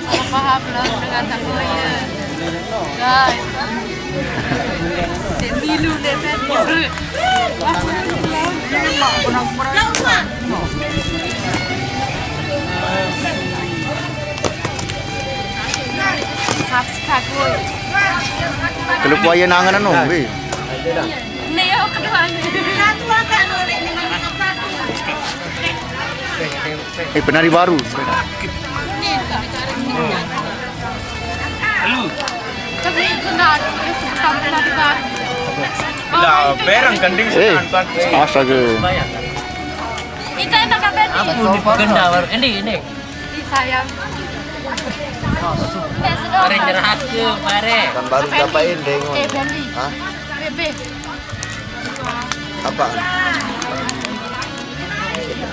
Salah paham lah dengan tak saya. Guys. Demilu deh Februari. Subscribe boy. Kalau puaya nangan anu, weh. Ni aku kedua ni. Penari baru. Tapi senang, sebab penari baru. Lah, berang kanding senang kan. Astaga. Kita nak kapan ni? Aku ni pegenda baru. Ini. Sayang. Mari nyerah ke, mari. Kan baru capain dengon. Bendy. Hah? Bebe. Apa?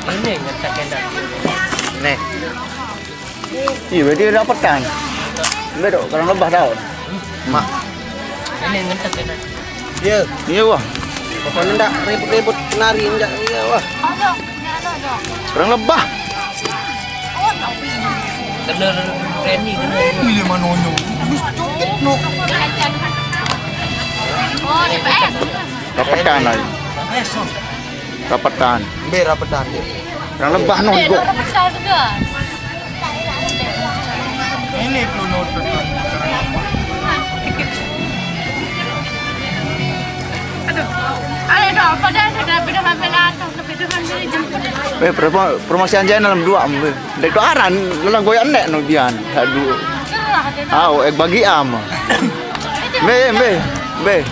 Ini ngetak kena. Nih. Iya, berarti dapat kan? Bedok, kalau lebah tahun. Mak. Ini ngetak kena. Iya wah. Pokoknya ndak ribut-ribut nari enggak iya wah. Ada. Kurang lebah. Oh, tapi. Kena Randy kena. Pilih manonyo. Oh, DPS. Dapatkan lagi. Dapatkan. Ber rapetan dia. Kurang lebah nonggo. Dapat tahu juga. Ini perlu nonton. Aduh, dong, pada sudah pindah atau pindah sendiri jemput. Promosian channel 2. Dek tu aran lelang goyak nek no bian. Aduh. Au, ek bagi am. Be.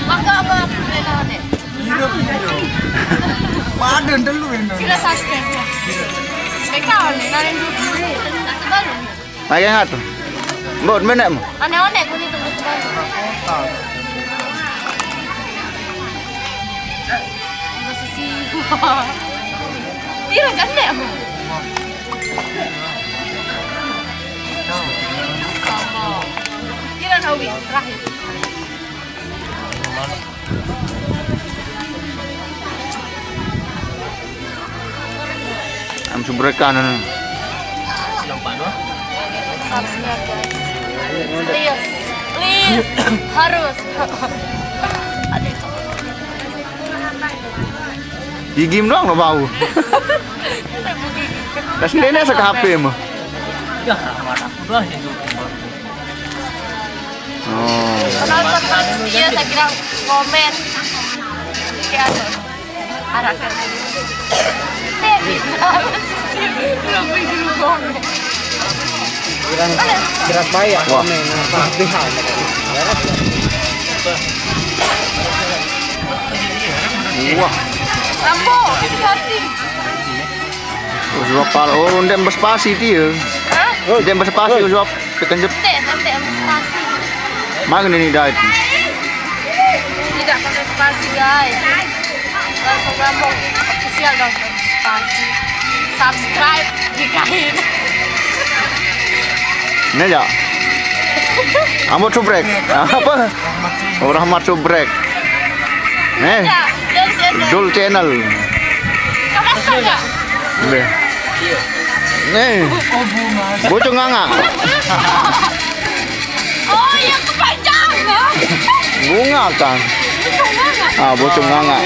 Maka apa pindah ni? Padan dulu ini. Sila subscribe. Mereka ni narin dulu. Sebelum. Lagi ngat. Mbot menek mo. Aneh-aneh kau ni tu sebelum. Sisi. Tira jande aku. Tira tahu terakhir. Am subrekan. Nampak tu? Subscribe guys. Please. Harus. Adik. Gigim doang lo bau. Dah sendiri nak ke HP mah. Ya, marah. Dah ni tu. Oh. Penonton setia saya kira komen. Kayak ada. Arahkan. Belum dulu komen. Kira bayar Wah. komen apa pihak. Wah. Rambo, hati. Usap kalau ndem berspasi dia. Hah? Ndem berspasi usap tekan jep. Nanti spasi. Mana ni dah itu. Tidak pakai spasi guys. Langsung Rambo official dong spasi. Subscribe dikain. Ni aja. Amot subrek. Apa? Oh, Rahmat subrek. Nih. Dul channel. Kamu saja. Boleh. Nih. Bocong nganga. Oh, yang kepanjang. Bunga kan. Bocong nganga.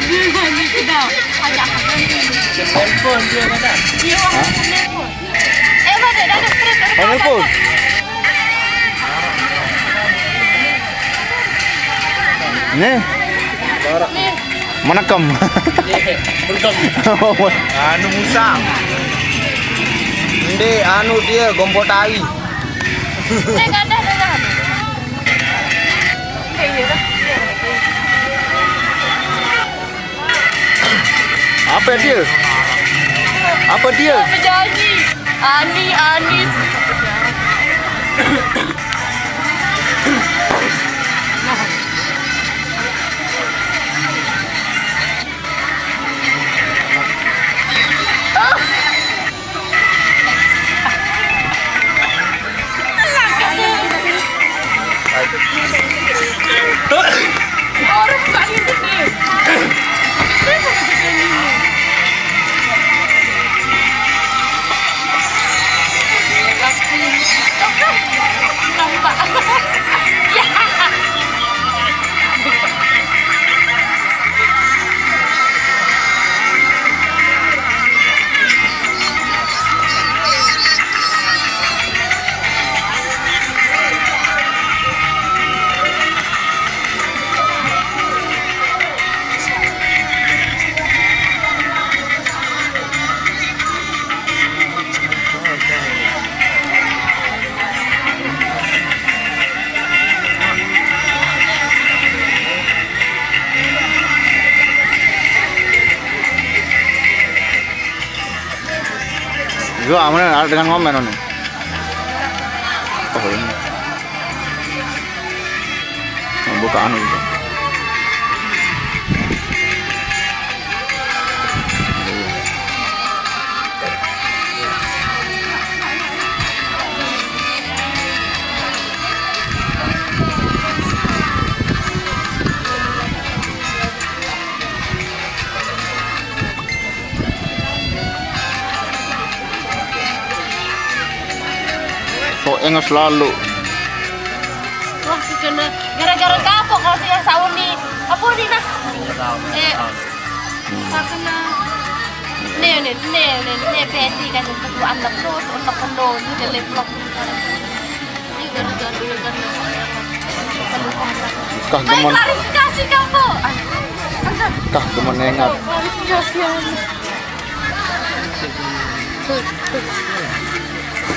Tidak. Ajak. Handphone dia kata. Iya, handphone. Mana ada strip. Handphone. Nih. Manakam. Bergam. Anu musang. Inde anu dia gompot tai. Enggak ada. Iya dah. Apa dia? Apa dia? Penyanyi. Anis. Orang paling gede. Gua mana ada dengan ngomen ono. Oh ini. Buka anu gitu. Kok engos lalu. Wah, kena gara-gara kapok kalau sih sauni. Apa ni nah? Sakna. Nih, peti kan untuk anak lo, untuk penuh ni dari blok. Ini gara-gara. Kah gemon. Klarifikasi kamu. Kah gemon nengat. Klarifikasi.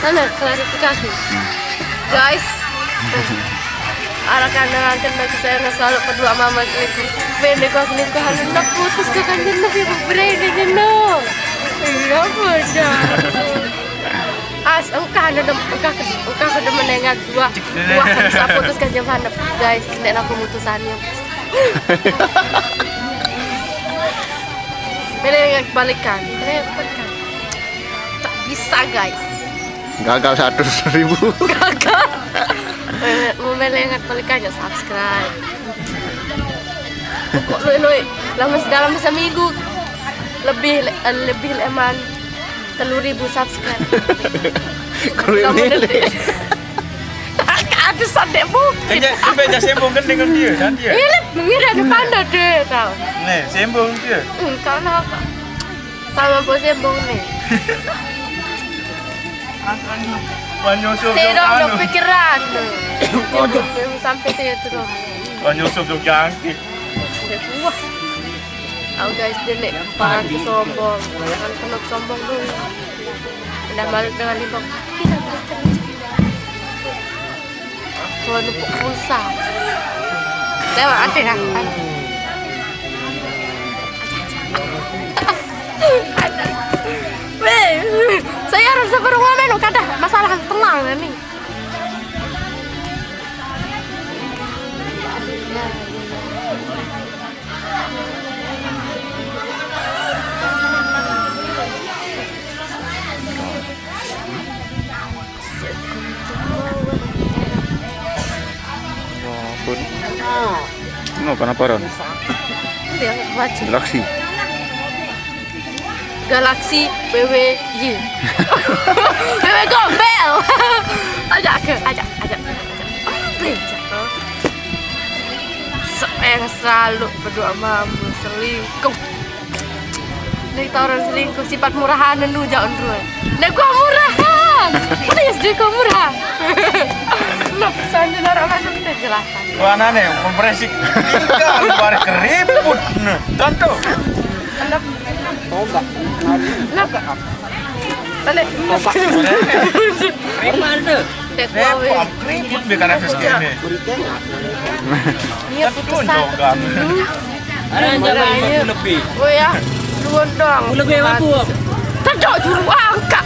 Mana klarifikasi? Guys. Arah kandangan kena saya selalu kedua mama selingkuh. Pendek kau selingkuh halus nak putus ke kan jenuh ibu berani jenuh. Iya bocah. As engkau kada menengah dua kan bisa putus kan jam handap guys. Nek aku mutusannya. Menengah balikan. Tak bisa guys. Gagal 100.000. Gagal. Mau melengat balikannya subscribe. Kok loi dalam seminggu lebih eman 3.000 subscribe. Kalau ini ada sadek bu. Kayaknya sampai dah sembung kan dengan dia kan dia. Ini mengira ada panda deh tau. Nih, sembung dia. Karena apa? Sama bos sembung nih. Panyusup Tidak ada pikiran. Sampai itu dong. Panyusup tu jangkit. Wah. Oh guys, dia nih parah sombong. Jangan kena sombong dulu. Udah balik dengan limbang. Kita balik kerja. Kalau numpuk pulsa. Lewat ada dah. Saya harus berumah menu kada masalah tenang nih. No, kenapa Ron? Dia wajib. Galaxy BWY. BW Gombel. Ajak. Yang selalu berdoa mamu selingkuh. Dari orang selingkuh sifat murahan nu jangan dulu. Nek gua murahan. Mana ya sedih gua murah. Nah, soalnya orang mana kita jelaskan. Wah, nih, mempresik. Tinggal bar keriput. Nah, tonton. Kenapa? Balik. Preman tu. Repot, keriput biar ada segini. Ini putusan. Ada yang jalan 50 lebih. Oh ya, luan dong. Lebih apa? Tidak juru angka.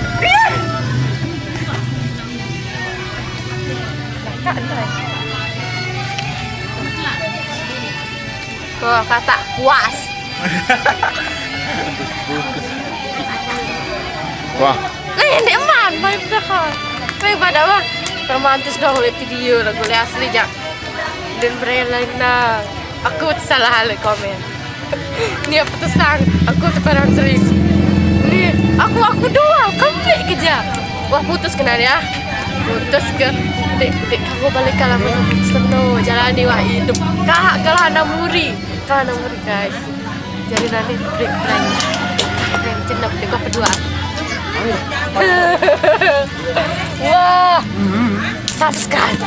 Tuh kata puas. Wah, Ini eman, main dah. Main pada apa? Romantis dong lihat video lagu asli jak. Dan berelana. Aku salah hal komen. Ini putusan. Aku terperang sering. Ini aku doang. Komplit kerja. Wah putus kenal ya. Putus ke. Dek aku balik kalau senang jalani wah hidup. Kalau anak muri guys. Jadi nanti break. Yang cenap dekat berdua. Wah, subscribe.